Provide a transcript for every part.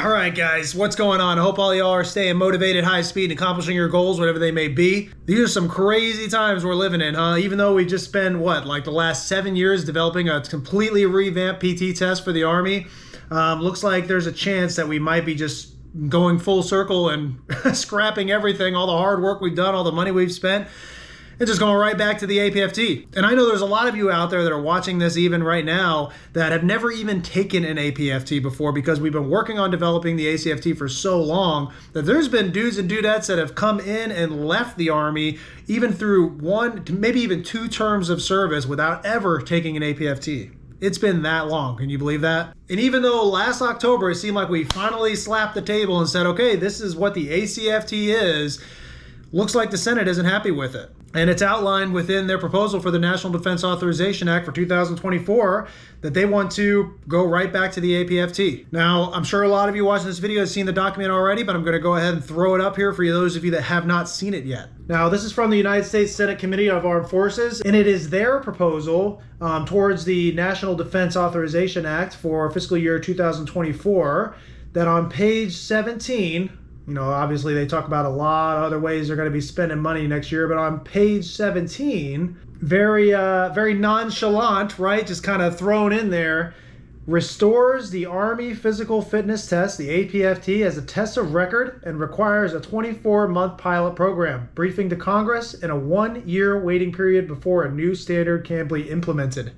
All right, guys, what's going on? I hope all y'all are staying motivated, high speed, and accomplishing your goals, whatever they may be. These are some crazy times we're living in, huh? Even though we just spent, like the last 7 years developing a completely revamped PT test for the Army, looks like there's a chance that we might be just going full circle and scrapping everything, all the hard work we've done, all the money we've spent, and just going right back to the APFT. And I know there's a lot of you out there that are watching this even right now that have never even taken an APFT before, because we've been working on developing the ACFT for so long that there's been dudes and dudettes that have come in and left the Army even through one, maybe even 2 terms of service without ever taking an APFT. It's been that long. Can you believe that? And even though last October it seemed like we finally slapped the table and said, okay, this is what the ACFT is, looks like the Senate isn't happy with it. And it's outlined within their proposal for the National Defense Authorization Act for 2024 that they want to go right back to the APFT. Now, I'm sure a lot of you watching this video have seen the document already, but I'm going to go ahead and throw it up here for those of you that have not seen it yet. Now, this is from the United States Senate Committee of Armed Forces, and it is their proposal towards the National Defense Authorization Act for fiscal year 2024 that on page 17, obviously they talk about a lot of other ways they're going to be spending money next year, but on page 17, very nonchalant, right? Just kind of thrown in there, restores the Army Physical Fitness Test, the APFT, as a test of record and requires a 24-month pilot program, briefing to Congress, and a 1-year waiting period before a new standard can be implemented.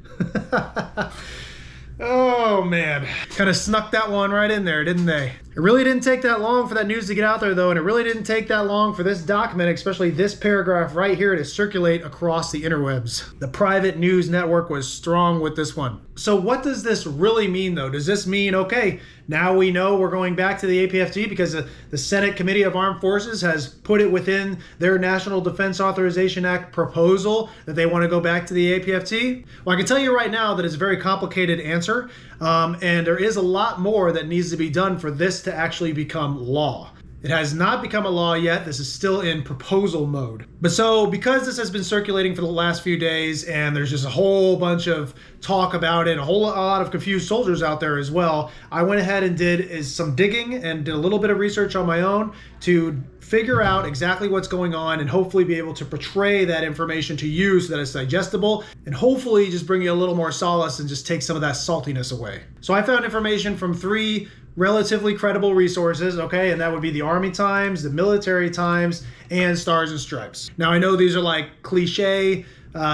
Oh man, kind of snuck that one right in there, didn't they? It really didn't take that long for that news to get out there though, and it really didn't take that long for this document, especially this paragraph right here, to circulate across the interwebs. The private news network was strong with this one. So what does this really mean though? Does this mean, okay, now we know we're going back to the APFT because the Senate Committee of Armed Forces has put it within their National Defense Authorization Act proposal that they want to go back to the APFT? Well, I can tell you right now that it's a very complicated answer, and there is a lot more that needs to be done for this to actually become law. It has not become a law yet. This is still in proposal mode. But so because this has been circulating for the last few days and there's just a whole bunch of talk about it, a lot of confused soldiers out there as well, I went ahead and did some digging and did a little bit of research on my own to figure out exactly what's going on and hopefully be able to portray that information to you so that it's digestible and hopefully just bring you a little more solace and just take some of that saltiness away. So I found information from 3 relatively credible resources, okay, and that would be the Army Times, the Military Times, and Stars and Stripes. Now I know these are like cliche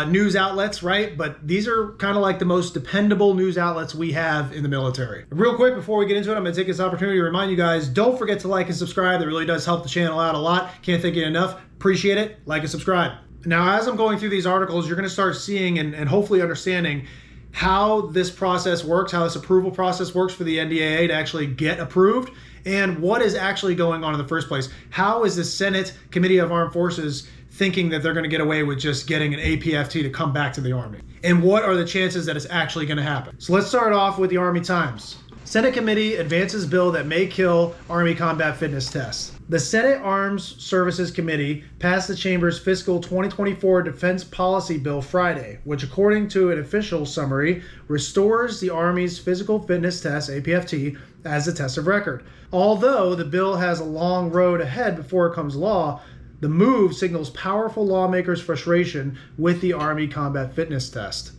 news outlets, right? But these are kind of like the most dependable news outlets we have in the military. Real quick, before we get into it, I'm gonna take this opportunity to remind you guys, don't forget to like and subscribe. That really does help the channel out a lot. Can't thank you enough. Appreciate it. Like and subscribe. Now, as I'm going through these articles, you're gonna start seeing and hopefully understanding how this process works, how this approval process works for the NDAA to actually get approved, and what is actually going on in the first place. How is the Senate Committee of Armed Forces thinking that they're going to get away with just getting an APFT to come back to the Army? And what are the chances that it's actually going to happen? So let's start off with the Army Times. Senate Committee advances bill that may kill Army combat fitness tests. The Senate Armed Services Committee passed the Chamber's fiscal 2024 Defense Policy Bill Friday, which, according to an official summary, restores the Army's Physical Fitness Test, APFT, as a test of record. Although the bill has a long road ahead before it becomes law, the move signals powerful lawmakers' frustration with the Army Combat Fitness Test.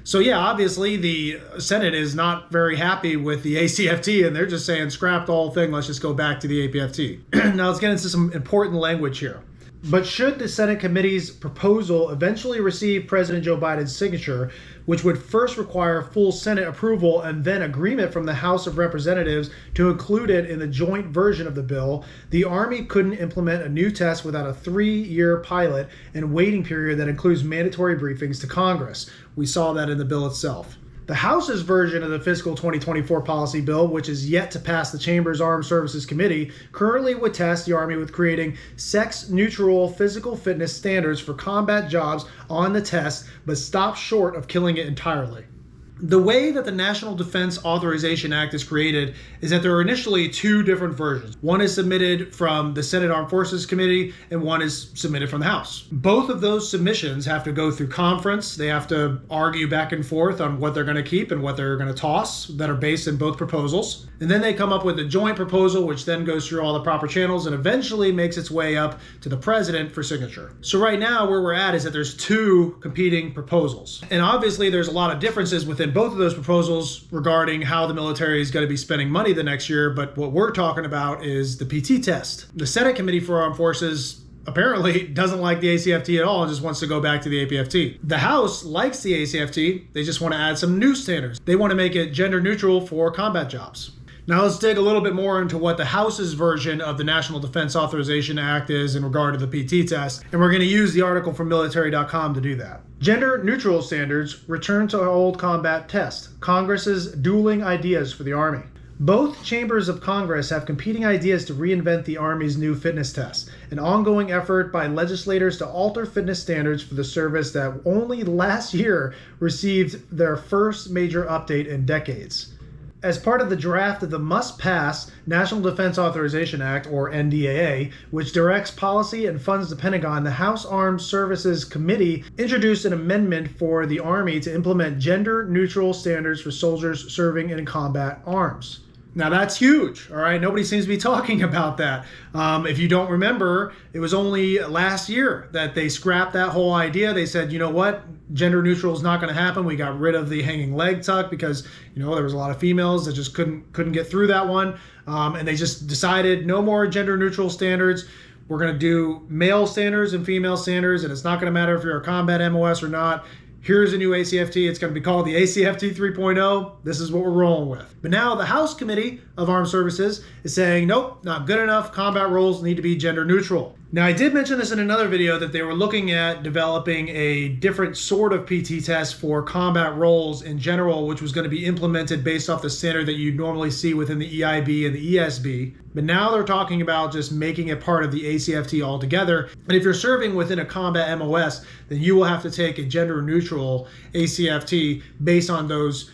So yeah, obviously the Senate is not very happy with the ACFT, and they're just saying scrap the whole thing, let's just go back to the APFT. Now let's get into some important language here. But should the Senate committee's proposal eventually receive President Joe Biden's signature, which would first require full Senate approval and then agreement from the House of Representatives to include it in the joint version of the bill, the Army couldn't implement a new test without a 3-year pilot and waiting period that includes mandatory briefings to Congress. We saw that in the bill itself. The House's version of the fiscal 2024 policy bill, which is yet to pass the Chamber's Armed Services Committee, currently would task the Army with creating sex-neutral physical fitness standards for combat jobs on the test, but stops short of killing it entirely. The way that the National Defense Authorization Act is created is that there are initially two different versions. One is submitted from the Senate Armed Forces Committee and one is submitted from the House. Both of those submissions have to go through conference. They have to argue back and forth on what they're going to keep and what they're going to toss that are based in both proposals. And then they come up with a joint proposal, which then goes through all the proper channels and eventually makes its way up to the president for signature. So right now where we're at is that there's two competing proposals. And obviously there's a lot of differences within both of those proposals regarding how the military is going to be spending money the next year, but what we're talking about is the PT test. The Senate Committee for Armed Forces apparently doesn't like the ACFT at all and just wants to go back to the APFT. The House likes the ACFT, they just want to add some new standards. They want to make it gender neutral for combat jobs. Now let's dig a little bit more into what the House's version of the National Defense Authorization Act is in regard to the PT test, and we're going to use the article from military.com to do that. Gender neutral standards return to old combat test, Congress's dueling ideas for the Army. Both chambers of Congress have competing ideas to reinvent the Army's new fitness test, an ongoing effort by legislators to alter fitness standards for the service that only last year received their first major update in decades. As part of the draft of the must-pass National Defense Authorization Act, or NDAA, which directs policy and funds the Pentagon, the House Armed Services Committee introduced an amendment for the Army to implement gender-neutral standards for soldiers serving in combat arms. Now that's huge, all right? Nobody seems to be talking about that. If you don't remember, it was only last year that they scrapped that whole idea. They said, you know what? Gender neutral is not going to happen. We got rid of the hanging leg tuck because, you know, there was a lot of females that just couldn't get through that one. And they just decided no more gender neutral standards. We're going to do male standards and female standards, and it's not going to matter if you're a combat MOS or not. Here's a new ACFT. It's going to be called the ACFT 3.0. This is what we're rolling with. But now the House Committee of Armed Services is saying, nope, not good enough. Combat roles need to be gender neutral. Now, I did mention this in another video that they were looking at developing a different sort of PT test for combat roles in general, which was going to be implemented based off the standard that you normally see within the EIB and the ESB. But now they're talking about just making it part of the ACFT altogether. And if you're serving within a combat MOS, then you will have to take a gender neutral ACFT based on those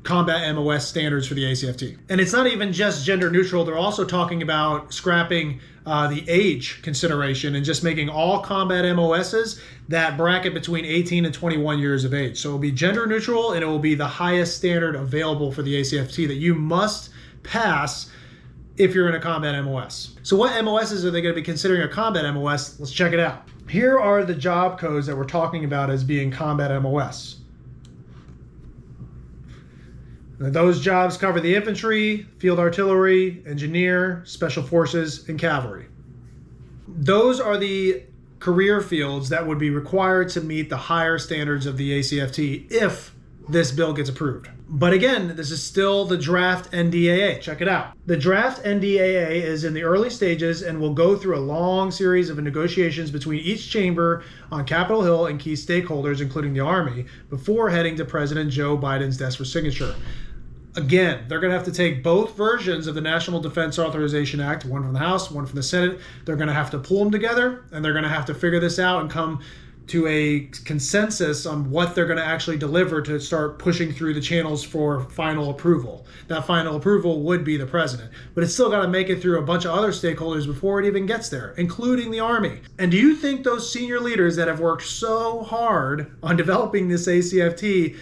combat MOS standards for the ACFT. And it's not even just gender neutral. They're also talking about scrapping the age consideration and just making all combat MOSs that bracket between 18 and 21 years of age. So it'll be gender neutral and it will be the highest standard available for the ACFT that you must pass if you're in a combat MOS. So what MOSs are they going to be considering a combat MOS? Let's check it out. Here are the job codes that we're talking about as being combat MOS. Those jobs cover the infantry, field artillery, engineer, special forces, and cavalry. Those are the career fields that would be required to meet the higher standards of the ACFT if this bill gets approved. But again, this is still the draft NDAA. Check it out. The draft NDAA is in the early stages and will go through a long series of negotiations between each chamber on Capitol Hill and key stakeholders, including the Army, before heading to President Joe Biden's desk for signature. Again, they're going to have to take both versions of the National Defense Authorization Act, one from the House, one from the Senate. They're going to have to pull them together, and they're going to have to figure this out and come to a consensus on what they're going to actually deliver to start pushing through the channels for final approval. That final approval would be the president, but it's still got to make it through a bunch of other stakeholders before it even gets there, including the Army. And do you think those senior leaders that have worked so hard on developing this ACFT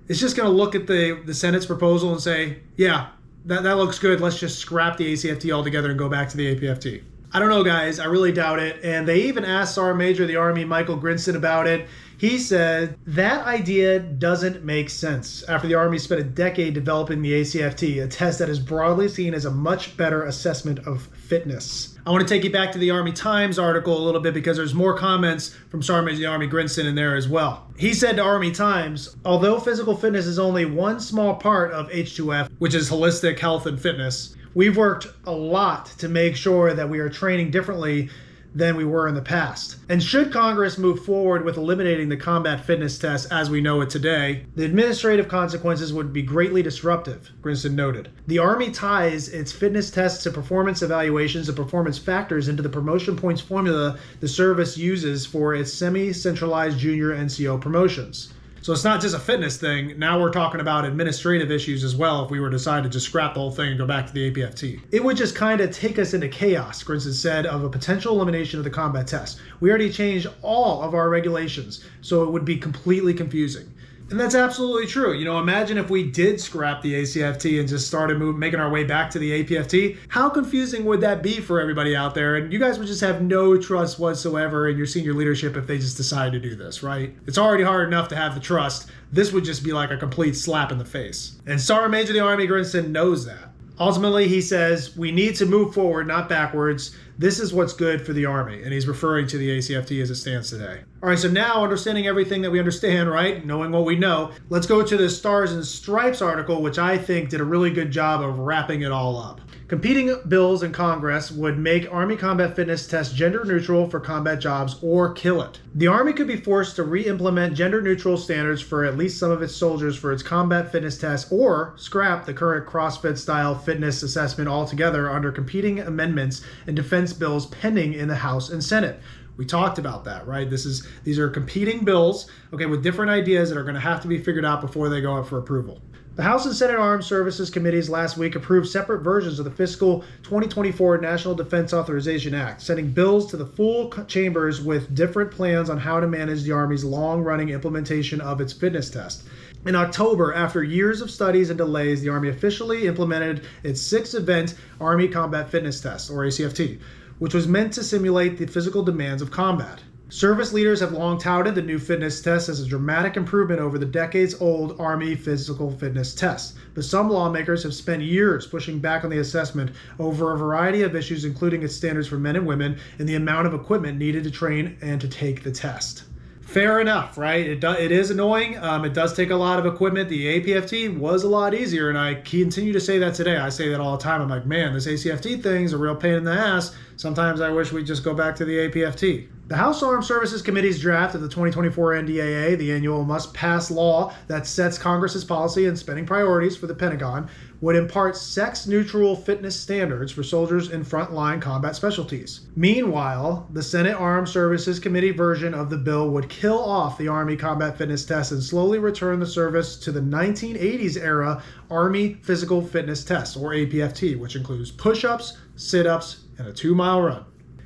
is just going to look at the Senate's proposal and say, yeah, that looks good. Let's just scrap the ACFT altogether and go back to the APFT? I don't know, guys. I really doubt it. And they even asked Sergeant Major of the Army, Michael Grinston, about it. He said, that idea doesn't make sense after the Army spent a decade developing the ACFT, a test that is broadly seen as a much better assessment of fitness. I want to take you back to the Army Times article a little bit because there's more comments from Sergeant Major of the Army Grinston in there as well. He said to Army Times, although physical fitness is only one small part of H2F, which is holistic health and fitness, we've worked a lot to make sure that we are training differently than we were in the past. And should Congress move forward with eliminating the combat fitness test as we know it today, the administrative consequences would be greatly disruptive, Grinston noted. The Army ties its fitness tests to performance evaluations and performance factors into the promotion points formula the service uses for its semi-centralized junior NCO promotions. So it's not just a fitness thing. Now we're talking about administrative issues as well if we were to decide to just scrap the whole thing and go back to the APFT. It would just kind of take us into chaos, Grinson said, of a potential elimination of the combat test. We already changed all of our regulations, so it would be completely confusing. And that's absolutely true. You know, imagine if we did scrap the ACFT and just started making our way back to the APFT. How confusing would that be for everybody out there? And you guys would just have no trust whatsoever in your senior leadership if they just decide to do this, right? It's already hard enough to have the trust. This would just be like a complete slap in the face. And Sergeant Major of the Army Grinson knows that. Ultimately, he says, we need to move forward, not backwards. This is what's good for the Army. And he's referring to the ACFT as it stands today. All right, so now understanding everything that we understand, right? Knowing what we know, let's go to the Stars and Stripes article, which I think did a really good job of wrapping it all up. Competing bills in Congress would make Army combat fitness tests gender neutral for combat jobs or kill it. The Army could be forced to re-implement gender neutral standards for at least some of its soldiers for its combat fitness tests or scrap the current CrossFit style fitness assessment altogether under competing amendments and defense bills pending in the House and Senate. We talked about that, right? These are competing bills, okay, with different ideas that are going to have to be figured out before they go up for approval. The House and Senate Armed Services Committees last week approved separate versions of the fiscal 2024 National Defense Authorization Act, sending bills to the full chambers with different plans on how to manage the Army's long-running implementation of its fitness test. In October, after years of studies and delays, the Army officially implemented its 6th-event Army Combat Fitness Test, or ACFT, which was meant to simulate the physical demands of combat. Service leaders have long touted the new fitness test as a dramatic improvement over the decades-old Army physical fitness test, but some lawmakers have spent years pushing back on the assessment over a variety of issues, including its standards for men and women and the amount of equipment needed to train and to take the test. Fair enough, right? It is annoying. It does take a lot of equipment. The APFT was a lot easier, and I continue to say that today. I say that all the time. I'm like, man, this ACFT thing's a real pain in the ass. Sometimes I wish we'd just go back to the APFT. The House Armed Services Committee's draft of the 2024 NDAA, the annual must-pass law that sets Congress's policy and spending priorities for the Pentagon, would impart sex-neutral fitness standards for soldiers in frontline combat specialties. Meanwhile, the Senate Armed Services Committee version of the bill would kill off the Army Combat Fitness Test and slowly return the service to the 1980s era Army Physical Fitness Test, or APFT, which includes push-ups, sit-ups, and a 2-mile run.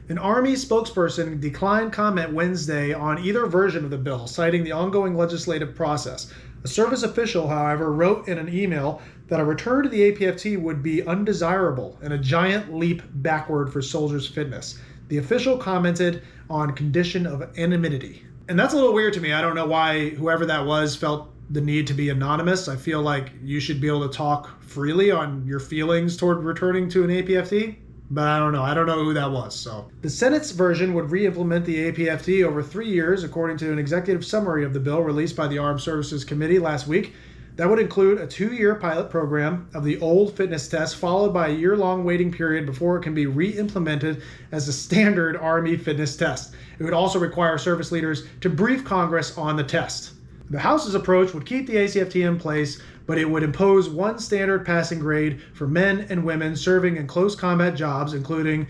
An Army spokesperson declined comment Wednesday on either version of the bill, citing the ongoing legislative process. A service official, however, wrote in an email that a return to the APFT would be undesirable and a giant leap backward for soldiers' fitness. The official commented on condition of anonymity. And that's a little weird to me. I don't know why whoever that was felt the need to be anonymous. I feel like you should be able to talk freely on your feelings toward returning to an APFT. But I don't know who that was. So the Senate's version would re-implement the APFT over 3 years, according to an executive summary of the bill released by the Armed Services Committee last week. That would include a 2-year pilot program of the old fitness test, followed by a year-long waiting period before it can be re-implemented as a standard Army fitness test. It would also require service leaders to brief Congress on the test. The House's approach would keep the ACFT in place, but it would impose one standard passing grade for men and women serving in close combat jobs, including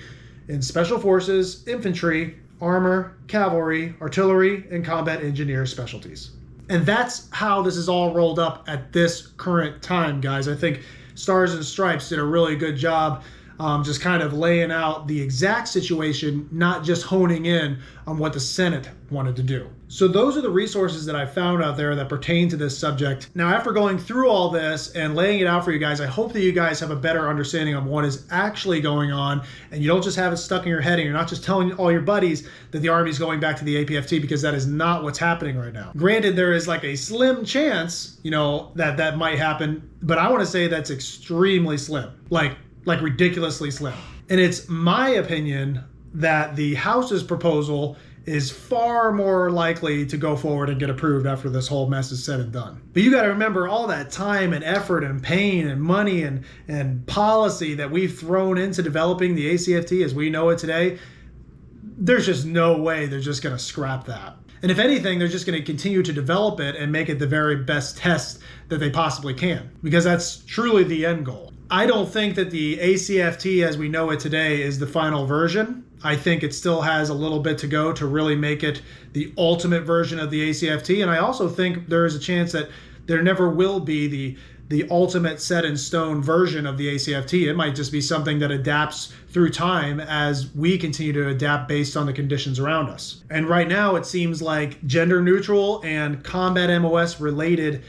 in special forces, infantry, armor, cavalry, artillery, and combat engineer specialties. And that's how this is all rolled up at this current time, guys. I think Stars and Stripes did a really good job just kind of laying out the exact situation, not just honing in on what the Senate wanted to do. So those are the resources that I found out there that pertain to this subject. Now, after going through all this and laying it out for you guys, I hope that you guys have a better understanding of what is actually going on, and you don't just have it stuck in your head and you're not just telling all your buddies that the Army's going back to the APFT, because that is not what's happening right now. Granted, there is like a slim chance, that might happen, but I want to say that's extremely slim, like ridiculously slim. And it's my opinion that the House's proposal is far more likely to go forward and get approved after this whole mess is said and done. But you got to remember all that time and effort and pain and money and policy that we've thrown into developing the ACFT as we know it today. There's just no way they're just going to scrap that. And if anything, they're just going to continue to develop it and make it the very best test that they possibly can, because that's truly the end goal. I don't think that the ACFT as we know it today is the final version. I think it still has a little bit to go to really make it the ultimate version of the ACFT. And I also think there is a chance that there never will be the ultimate set in stone version of the ACFT. It might just be something that adapts through time as we continue to adapt based on the conditions around us. And right now it seems like gender neutral and combat MOS related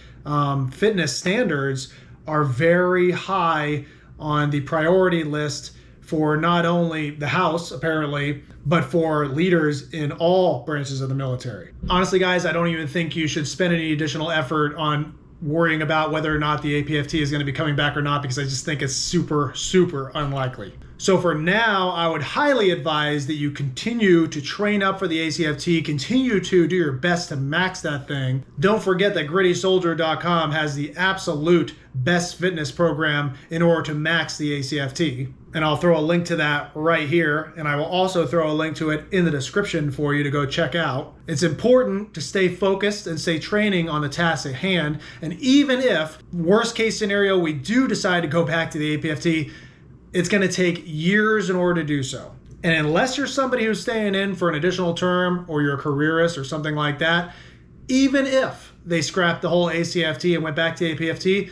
fitness standards are very high on the priority list for not only the House, apparently, but for leaders in all branches of the military. Honestly, guys, I don't even think you should spend any additional effort on worrying about whether or not the APFT is going to be coming back or not, because I just think it's super, super unlikely. So for now, I would highly advise that you continue to train up for the ACFT, continue to do your best to max that thing. Don't forget that grittysoldier.com has the absolute best fitness program in order to max the ACFT. And I'll throw a link to that right here. And I will also throw a link to it in the description for you to go check out. It's important to stay focused and stay training on the task at hand. And even if, worst case scenario, we do decide to go back to the APFT, it's going to take years in order to do so. And unless you're somebody who's staying in for an additional term, or you're a careerist or something like that, even if they scrapped the whole ACFT and went back to APFT,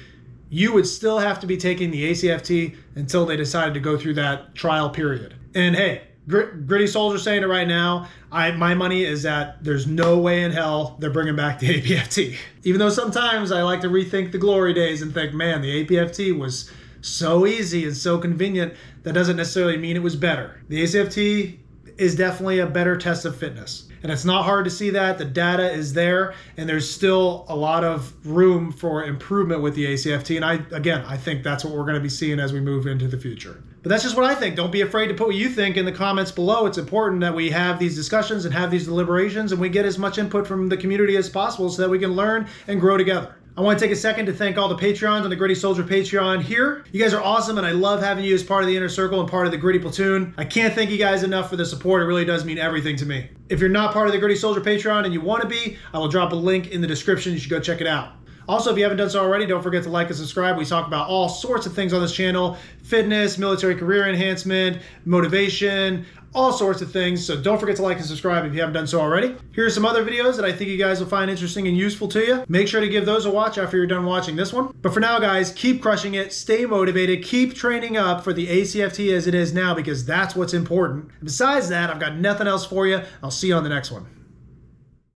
you would still have to be taking the ACFT until they decided to go through that trial period. And hey, Gritty Soldier saying it right now, my money is that there's no way in hell they're bringing back the APFT. Even though sometimes I like to rethink the glory days and think, man, the APFT was so easy and so convenient. That doesn't necessarily mean it was better. The ACFT is definitely a better test of fitness. And it's not hard to see that. The data is there, and there's still a lot of room for improvement with the ACFT. And I think that's what we're going to be seeing as we move into the future. But that's just what I think. Don't be afraid to put what you think in the comments below. It's important that we have these discussions and have these deliberations, and we get as much input from the community as possible so that we can learn and grow together. I want to take a second to thank all the Patreons on the Gritty Soldier Patreon here. You guys are awesome, and I love having you as part of the inner circle and part of the Gritty Platoon. I can't thank you guys enough for the support. It really does mean everything to me. If you're not part of the Gritty Soldier Patreon and you want to be, I will drop a link in the description. You should go check it out. Also, if you haven't done so already, don't forget to like and subscribe. We talk about all sorts of things on this channel: fitness, military career enhancement, motivation, all sorts of things. So don't forget to like and subscribe if you haven't done so already. Here are some other videos that I think you guys will find interesting and useful to you. Make sure to give those a watch after you're done watching this one. But for now, guys, keep crushing it, stay motivated, keep training up for the ACFT as it is now, because that's what's important. And besides that, I've got nothing else for you. I'll see you on the next one.